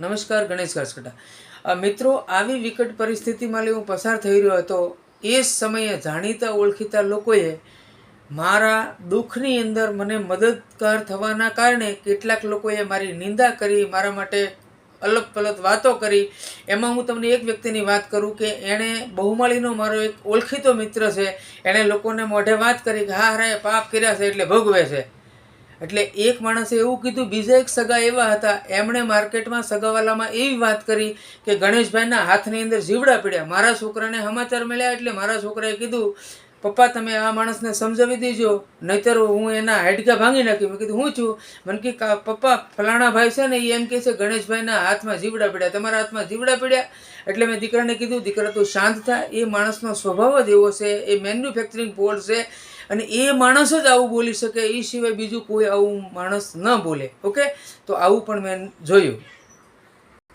નમસ્કાર, ગણેશ કાસકટા મિત્રો, આવી વિકટ પરિસ્થિતિમાં હું પસાર થઈ રહ્યો હતો એ સમયે જાણીતા ઓળખીતા લોકોએ મારા દુઃખની અંદર મને મદદગાર થવાના કારણે કેટલાક લોકોએ મારી નિંદા કરી, મારા માટે અલગ પલગ વાતો કરી. એમાં હું તમને એક વ્યક્તિની વાત કરું કે એણે બહુમાળીનો મારો એક ઓળખીતો મિત્ર છે. એણે લોકોને મોઢે વાત કરી કે હા હરાએ પાપ કર્યા છે એટલે ભોગવે છે. એટલે એક માણસે એવું કીધું, બીજા એક સગા એવા હતા, એમણે માર્કેટમાં સગાવાલામાં એવી વાત કરી કે ગણેશભાઈના હાથની અંદર જીવડા પડ્યા. મારા છોકરાને સમાચાર મળ્યા એટલે મારા છોકરાએ કીધું, પપ્પા તમે આ માણસને સમજાવી દેજો, નહીતર હું એના હાડકા ભાંગી નાખી. મેં કીધું હું છું? મને કે પપ્પા ફલાણા ભાઈ છે ને એ એમ કહે છે ગણેશભાઈના હાથમાં જીવડા પડ્યા, તમારા હાથમાં જીવડા પડ્યા. એટલે મેં દીકરાને કીધું, દીકરા તું શાંત થા, એ માણસનો સ્વભાવ જ એવો છે, એ મેન્યુફેક્ચરિંગ ફોલ્ટ છે અને એ માણસ જ આવું બોલી શકે, એ સિવાય બીજું કોઈ આવું માણસ ન બોલે. ઓકે, તો આવું પણ મેં જોયું.